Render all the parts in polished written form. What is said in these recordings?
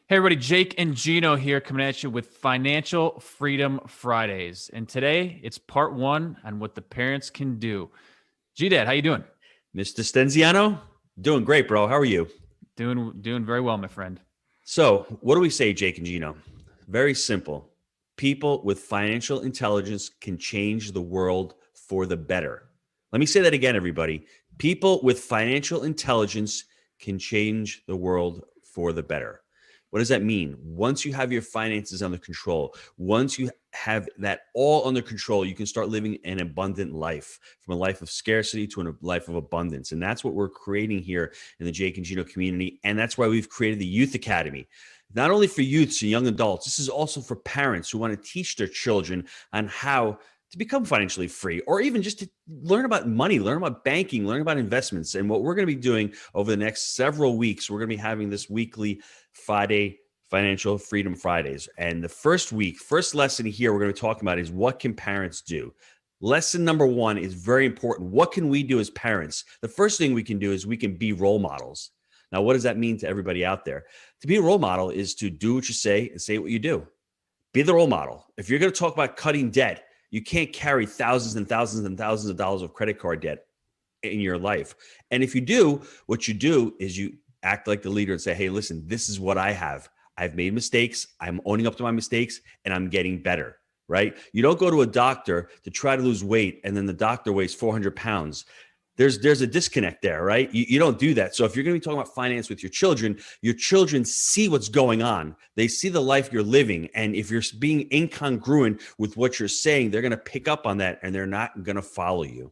Hey everybody, Jake and Gino here coming at you with Financial Freedom Fridays. And today it's part one on what the parents can do. G-Dad, how you doing? Mr. Stenziano, doing great, bro. How are you? Doing very well, my friend. So, what do we say, Jake and Gino? Very simple. People with financial intelligence can change the world for the better. Let me say that again, everybody. People with financial intelligence can change the world for the better. What does that mean? Once you have your finances under control, once you have that all under control, you can start living an abundant life, from a life of scarcity to a life of abundance. And that's what we're creating here in the Jake and Gino community. And that's why we've created the Youth Academy. Not only for youths and young adults, this is also for parents who want to teach their children on how to become financially free, or even just to learn about money, learn about banking, learn about investments. And what we're going to be doing over the next several weeks, we're going to be having this weekly Friday Financial Freedom Fridays. And the first lesson here we're going to be talking about is, what can parents do? Lesson number one is very important. What can we do as parents? The first thing we can do is we can be role models. Now, what does that mean to everybody out there? To be a role model is to do what you say and say what you do. Be the role model. If you're going to talk about cutting debt, you can't carry thousands and thousands and thousands of dollars of credit card debt in your life. And if you do, what you do is you act like the leader and say, hey, listen, this is what I have. I've made mistakes. I'm owning up to my mistakes and I'm getting better, right? You don't go to a doctor to try to lose weight and then the doctor weighs 400 pounds. There's a disconnect there, right? You don't do that. So if you're going to be talking about finance with your children see what's going on. They see the life you're living. And if you're being incongruent with what you're saying, they're going to pick up on that and they're not going to follow you.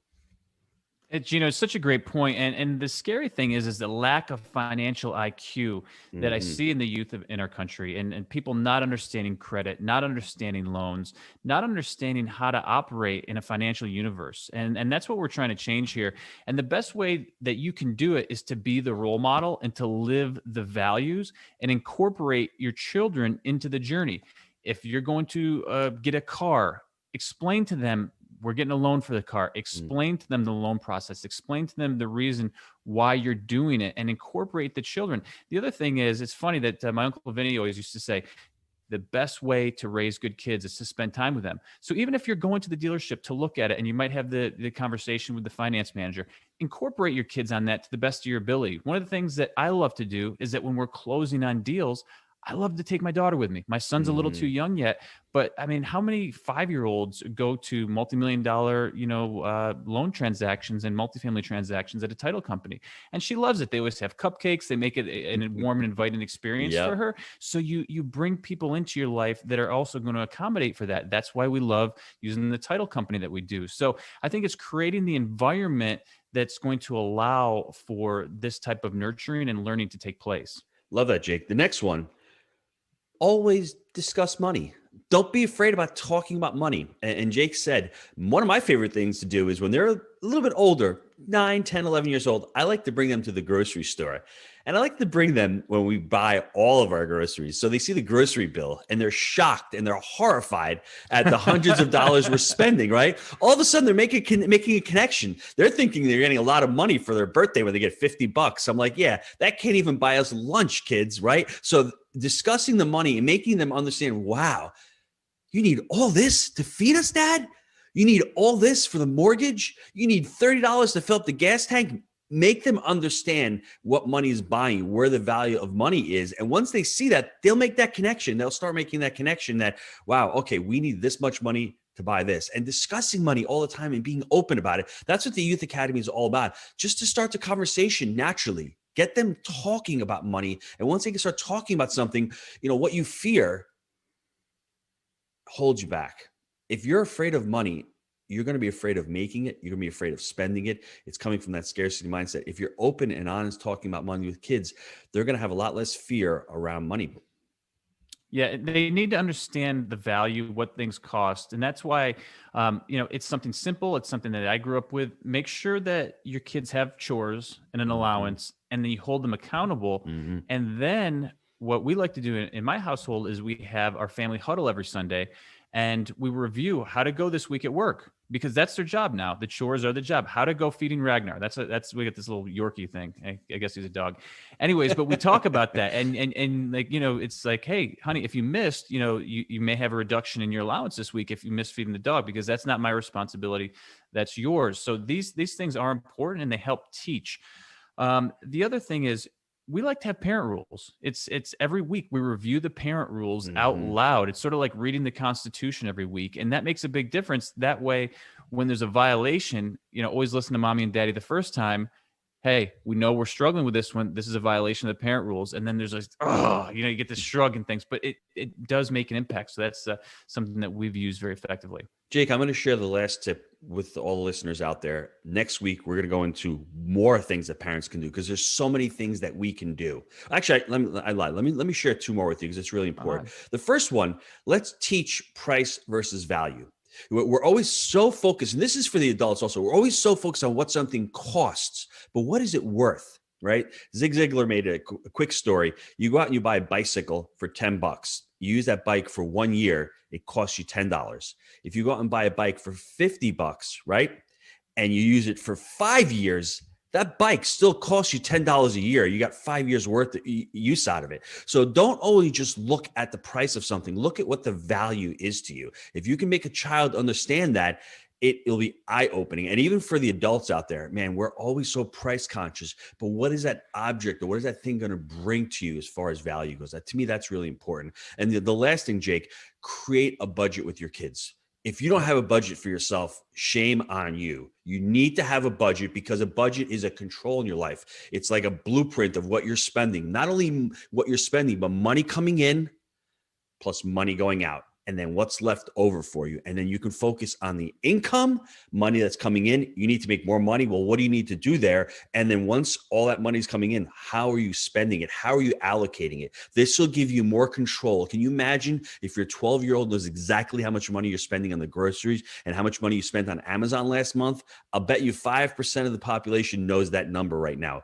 Gino, it's such a great point. And the scary thing is the lack of financial IQ that I see in the youth in our country, and people not understanding credit, not understanding loans, not understanding how to operate in a financial universe. And that's what we're trying to change here. And the best way that you can do it is to be the role model and to live the values and incorporate your children into the journey. If you're going to get a car, explain to them, we're getting a loan for the car. Explain to them the loan process. Explain to them the reason why you're doing it, and incorporate the children. The other thing is, it's funny that my Uncle Vinny always used to say, the best way to raise good kids is to spend time with them. So even if you're going to the dealership to look at it and you might have the conversation with the finance manager, incorporate your kids on that to the best of your ability. One of the things that I love to do is that when we're closing on deals, I love to take my daughter with me. My son's a little too young yet, but I mean, how many 5-year-olds go to multi-million-dollar, loan transactions and multifamily transactions at a title company? And she loves it. They always have cupcakes. They make it a warm and inviting experience for her. So you bring people into your life that are also going to accommodate for that. That's why we love using the title company that we do. So I think it's creating the environment that's going to allow for this type of nurturing and learning to take place. Love that, Jake. The next one, always discuss money. Don't be afraid about talking about money. And Jake said, one of my favorite things to do is when they're a little bit older, 9, 10, 11 years old, I like to bring them to the grocery store. And I like to bring them when we buy all of our groceries. So they see the grocery bill and they're shocked and they're horrified at the hundreds of dollars we're spending, right? All of a sudden they're making a connection. They're thinking they're getting a lot of money for their birthday when they get $50. I'm like, yeah, that can't even buy us lunch, kids, right? So discussing the money and making them understand, wow, you need all this to feed us, Dad? You need all this for the mortgage? You need $30 to fill up the gas tank? Make them understand what money is buying, where the value of money is. And once they see that, they'll make that connection. They'll start making that connection that, wow, okay, we need this much money to buy this, and discussing money all the time and being open about it. That's what the Youth Academy is all about. Just to start the conversation naturally, get them talking about money. And once they can start talking about something, what you fear holds you back. If you're afraid of money, you're going to be afraid of making it. You're going to be afraid of spending it. It's coming from that scarcity mindset. If you're open and honest talking about money with kids, they're going to have a lot less fear around money. Yeah, they need to understand the value, what things cost. And that's why, it's something simple. It's something that I grew up with. Make sure that your kids have chores and an allowance, and then you hold them accountable. And then what we like to do in my household is we have our family huddle every Sunday, and we review how to go this week at work. because that's their job now. The chores are the job. How to go feeding Ragnar. We got this little Yorkie thing. I guess he's a dog. Anyways, but we talk about that, and like, it's like, hey, honey, if you missed, you may have a reduction in your allowance this week if you miss feeding the dog, because that's not my responsibility. That's yours. So these things are important, and they help teach. The other thing is, we like to have parent rules. It's every week we review the parent rules out loud. It's sort of like reading the Constitution every week. And that makes a big difference. That way, when there's a violation, always listen to mommy and daddy the first time. Hey, we know we're struggling with this one. This is a violation of the parent rules. And then there's like, you get this shrug and things, but it does make an impact. So that's something that we've used very effectively. Jake, I'm going to share the last tip with all the listeners out there. Next week, we're going to go into more things that parents can do, because there's so many things that we can do. Actually, I lied. Let me share two more with you, because it's really important. The first one, let's teach price versus value. We're always so focused, and this is for the adults also, we're always so focused on what something costs, but what is it worth, right? Zig Ziglar made a quick story. You go out and you buy a bicycle for $10. You use that bike for 1 year, it costs you $10. If you go out and buy a bike for $50, right, and you use it for 5 years, that bike still costs you $10 a year. You got 5 years worth of use out of it. So don't always just look at the price of something. Look at what the value is to you. If you can make a child understand that, it'll be eye-opening. And even for the adults out there, man, we're always so price conscious, but what is that object, or what is that thing going to bring to you as far as value goes? To me, that's really important. And the last thing, Jake, create a budget with your kids. If you don't have a budget for yourself, shame on you. You need to have a budget, because a budget is a control in your life. It's like a blueprint of what you're spending, not only what you're spending, but money coming in plus money going out, and then what's left over for you. And then you can focus on the income, money that's coming in. You need to make more money. Well, what do you need to do there? And then once all that money's coming in, how are you spending it? How are you allocating it? This will give you more control. Can you imagine if your 12-year-old knows exactly how much money you're spending on the groceries and how much money you spent on Amazon last month? I'll bet you 5% of the population knows that number right now.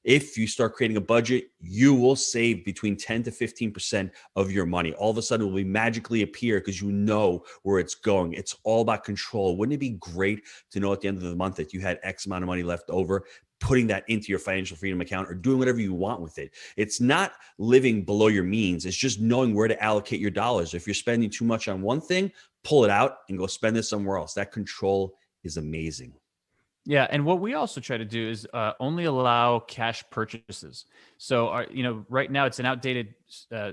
If you start creating a budget, you will save between 10 to 15% of your money. All of a sudden, it will be magically appear, because you know where it's going. It's all about control. Wouldn't it be great to know at the end of the month that you had X amount of money left over, putting that into your financial freedom account, or doing whatever you want with it? It's not living below your means. It's just knowing where to allocate your dollars. If you're spending too much on one thing, pull it out and go spend it somewhere else. That control is amazing. Yeah, and what we also try to do is only allow cash purchases. So, right now it's an outdated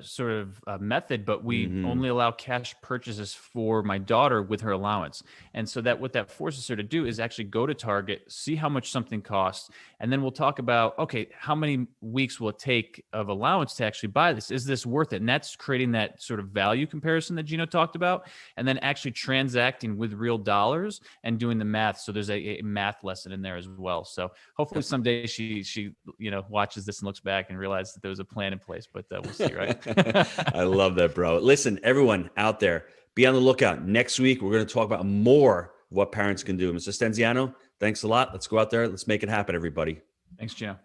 sort of method, but we only allow cash purchases for my daughter with her allowance. And so what that forces her to do is actually go to Target, see how much something costs, and then we'll talk about, okay, how many weeks will it take of allowance to actually buy this? Is this worth it? And that's creating that sort of value comparison that Gino talked about, and then actually transacting with real dollars and doing the math. So there's a math lesson in there as well. So hopefully someday she watches this and looks back and realizes that there was a plan in place, but we'll see, right? I love that, bro. Listen, everyone out there, be on the lookout. Next week, we're going to talk about more of what parents can do. Mr. Stenziano, thanks a lot. Let's go out there. Let's make it happen, everybody. Thanks, Gino.